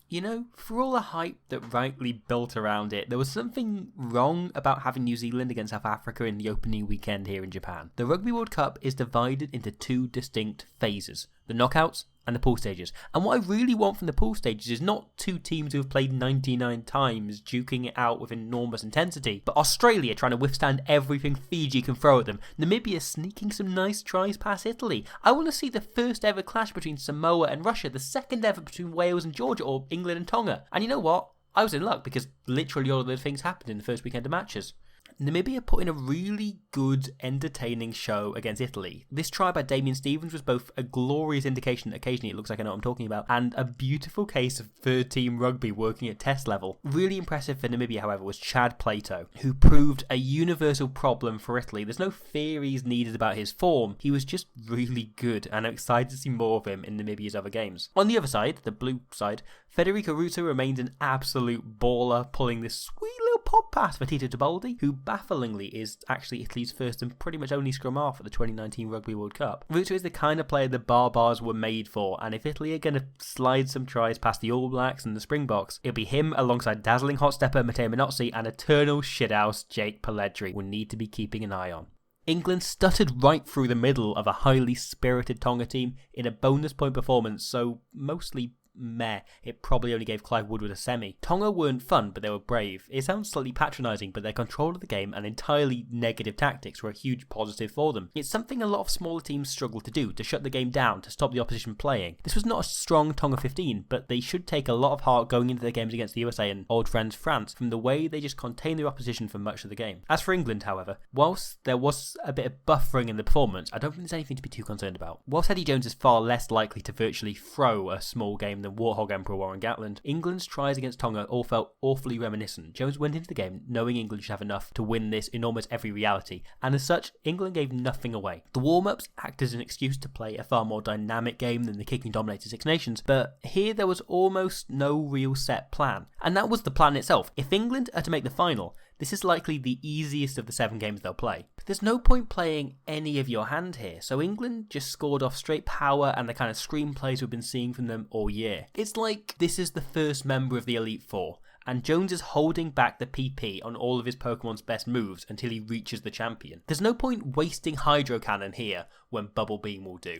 You know, for all the hype that rightly built around it, there was something wrong about having New Zealand against South Africa in the opening weekend here in Japan. The Rugby World Cup is divided into two distinct phases, the knockouts and the pool stages. And what I really want from the pool stages is not two teams who have played 99 times duking it out with enormous intensity, but Australia trying to withstand everything Fiji can throw at them, Namibia sneaking some nice tries past Italy. I want to see the first ever clash between Samoa and Russia, the second ever between Wales and Georgia, or England and Tonga. And you know what? I was in luck because literally all of those things happened in the first weekend of matches. Namibia put in a really good, entertaining show against Italy. This try by Damien Stevens was both a glorious indication that occasionally it looks like I know what I'm talking about, and a beautiful case of third-team rugby working at test level. Really impressive for Namibia, however, was Chad Plato, who proved a universal problem for Italy. There's no theories needed about his form. He was just really good, and I'm excited to see more of him in Namibia's other games. On the other side, the blue side, Federico Russo remains an absolute baller, pulling this sweet little pop pass for Tito Tibaldi, who bafflingly is actually Italy's first and pretty much only scrum half at the 2019 Rugby World Cup. Russo is the kind of player the Barbars were made for, and if Italy are going to slide some tries past the All Blacks and the Springboks, it'll be him alongside dazzling hot stepper Matteo Minozzi and eternal shithouse Jake Pelledri we'll need to be keeping an eye on. England stuttered right through the middle of a highly spirited Tonga team in a bonus point performance, so mostly meh. It probably only gave Clive Woodward a semi. Tonga weren't fun, but they were brave. It sounds slightly patronising, but their control of the game and entirely negative tactics were a huge positive for them. It's something a lot of smaller teams struggle to do, to shut the game down, to stop the opposition playing. This was not a strong Tonga 15, but they should take a lot of heart going into their games against the USA and old friends France from the way they just contained their opposition for much of the game. As for England, however, whilst there was a bit of buffering in the performance, I don't think there's anything to be too concerned about. Whilst Eddie Jones is far less likely to virtually throw a small game than Warthog Emperor Warren Gatland, England's tries against Tonga all felt awfully reminiscent. Jones went into the game knowing England should have enough to win this in almost every reality, and as such, England gave nothing away. The warm-ups acted as an excuse to play a far more dynamic game than the kicking-dominated Six Nations, but here there was almost no real set plan, and that was the plan itself. If England are to make the final, this is likely the easiest of the 7 games they'll play. There's no point playing any of your hand here, so England just scored off straight power and the kind of screenplays we've been seeing from them all year. It's like this is the first member of the Elite Four, and Jones is holding back the PP on all of his Pokemon's best moves until he reaches the champion. There's no point wasting Hydro Cannon here when Bubble Beam will do.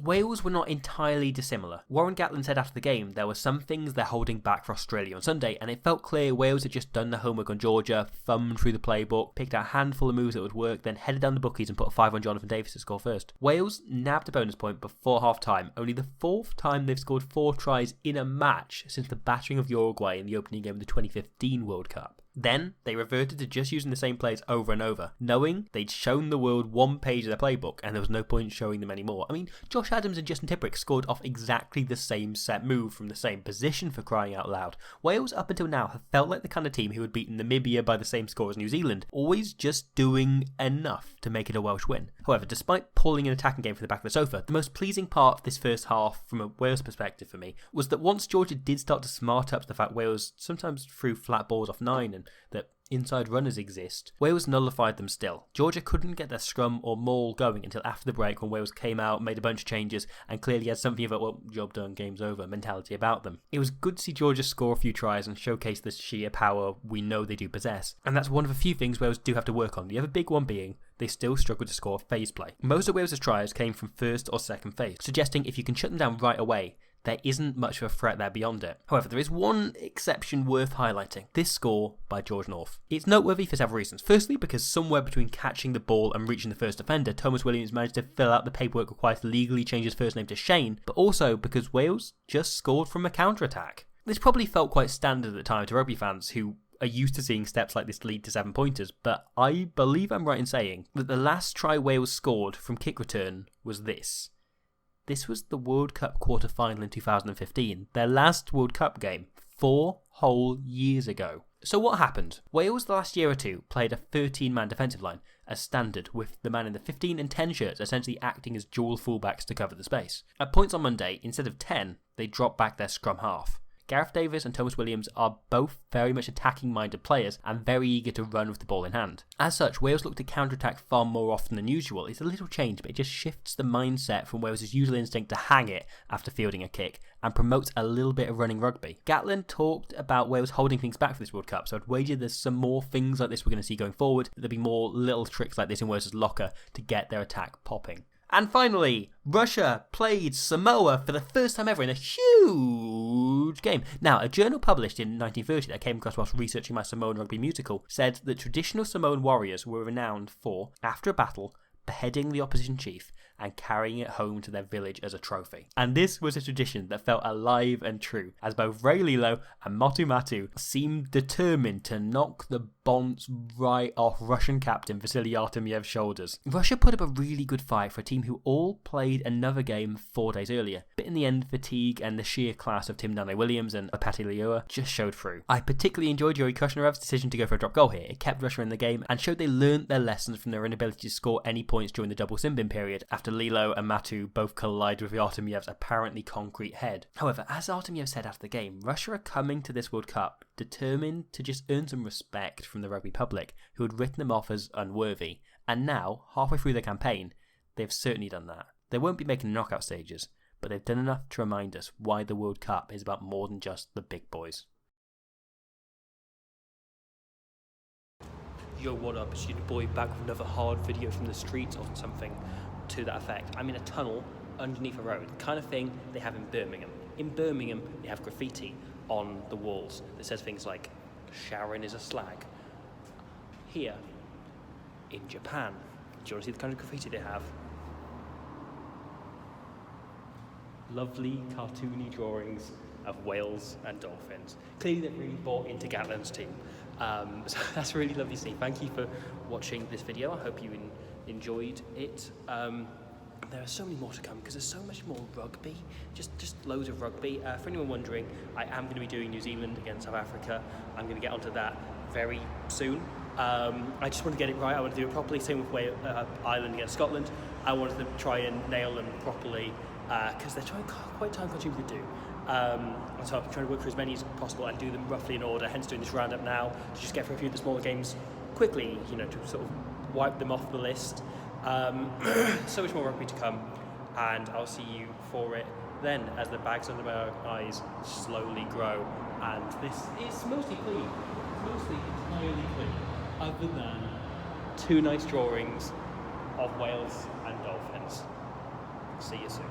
Wales were not entirely dissimilar. Warren Gatland said after the game there were some things they're holding back for Australia on Sunday, and it felt clear Wales had just done their homework on Georgia, thumbed through the playbook, picked out a handful of moves that would work, then headed down the bookies and put a 5 on Jonathan Davis to score first. Wales nabbed a bonus point before half-time, only the 4th time they've scored 4 tries in a match since the battering of Uruguay in the opening game of the 2015 World Cup. Then, they reverted to just using the same plays over and over, knowing they'd shown the world one page of their playbook and there was no point showing them anymore. I mean, Josh Adams and Justin Tipuric scored off exactly the same set move from the same position, for crying out loud. Wales, up until now, have felt like the kind of team who had beaten Namibia by the same score as New Zealand, always just doing enough to make it a Welsh win. However, despite pulling an attacking game from the back of the sofa, the most pleasing part of this first half, from a Wales perspective for me, was that once Georgia did start to smart up to the fact Wales sometimes threw flat balls off 9 and that inside runners exist, Wales nullified them still. Georgia couldn't get their scrum or maul going until after the break, when Wales came out, made a bunch of changes, and clearly had something of a, well, job done, game's over mentality about them. It was good to see Georgia score a few tries and showcase the sheer power we know they do possess, and that's one of a few things Wales do have to work on, the other big one being they still struggle to score phase play. Most of Wales' tries came from first or second phase, suggesting if you can shut them down right away, there isn't much of a threat there beyond it. However, there is one exception worth highlighting. This score by George North. It's noteworthy for several reasons. Firstly, because somewhere between catching the ball and reaching the first defender, Thomas Williams managed to fill out the paperwork required to legally change his first name to Shane, but also because Wales just scored from a counter-attack. This probably felt quite standard at the time to rugby fans who are used to seeing steps like this lead to 7-pointers, but I believe I'm right in saying that the last try Wales scored from kick return was this. This was the World Cup quarter-final in 2015, their last World Cup game, 4 whole years ago. So what happened? Wales the last year or two played a 13-man defensive line, as standard, with the man in the 15 and 10 shirts essentially acting as dual fullbacks to cover the space. At points on Monday, instead of 10, they dropped back their scrum half. Gareth Davies and Thomas Williams are both very much attacking-minded players and very eager to run with the ball in hand. As such, Wales look to counter-attack far more often than usual. It's a little change, but it just shifts the mindset from Wales' usual instinct to hang it after fielding a kick and promotes a little bit of running rugby. Gatland talked about Wales holding things back for this World Cup, so I'd wager there's some more things like this we're going to see going forward. There'll be more little tricks like this in Wales' locker to get their attack popping. And finally, Russia played Samoa for the first time ever in a huge game. Now, a journal published in 1930 that I came across whilst researching my Samoan rugby musical said that traditional Samoan warriors were renowned for, after a battle, beheading the opposition chief and carrying it home to their village as a trophy. And this was a tradition that felt alive and true, as both Ray Lilo and Motu Matu seemed determined to knock the bonce right off Russian captain Vasily Artemyev's shoulders. Russia put up a really good fight for a team who all played another game 4 days earlier, but in the end, fatigue and the sheer class of Tim Nane-Williams and Apati Liua just showed through. I particularly enjoyed Yuri Kushnarev's decision to go for a drop goal here. It kept Russia in the game and showed they learnt their lessons from their inability to score any points during the double sin bin period after Lilo and Matu both collided with Artemyev's apparently concrete head. However, as Artemyev said after the game, Russia are coming to this World Cup determined to just earn some respect from the rugby public, who had written them off as unworthy, and now, halfway through their campaign, they've certainly done that. They won't be making knockout stages, but they've done enough to remind us why the World Cup is about more than just the big boys. Yo, what up? It's your boy back with another hard video from the streets or something to that effect. I'm in a tunnel underneath a road, the kind of thing they have in Birmingham. In Birmingham, they have graffiti on the walls that says things like, Sharon is a slag. Here, in Japan, do you want to see the kind of graffiti they have? Lovely cartoony drawings of whales and dolphins. Clearly they've really bought into Gatland's team. So that's really lovely to see. Thank you for watching this video. I hope you enjoyed it. There are so many more to come because there's so much more rugby, just loads of rugby. For anyone wondering, I am going to be doing New Zealand against South Africa. I'm going to get onto that very soon. I just want to get it right. I want to do it properly. Same with Ireland against Scotland. I wanted to try and nail them properly because they're quite time consuming to do. And so I'm trying to work for as many as possible and do them roughly in order, hence doing this roundup now to just get through a few of the smaller games quickly, to sort of wipe them off the list. So much more rugby to come, and I'll see you for it then as the bags under my eyes slowly grow, and this is mostly clean. It's mostly entirely clean, other than 2 nice drawings of whales and dolphins. See you soon.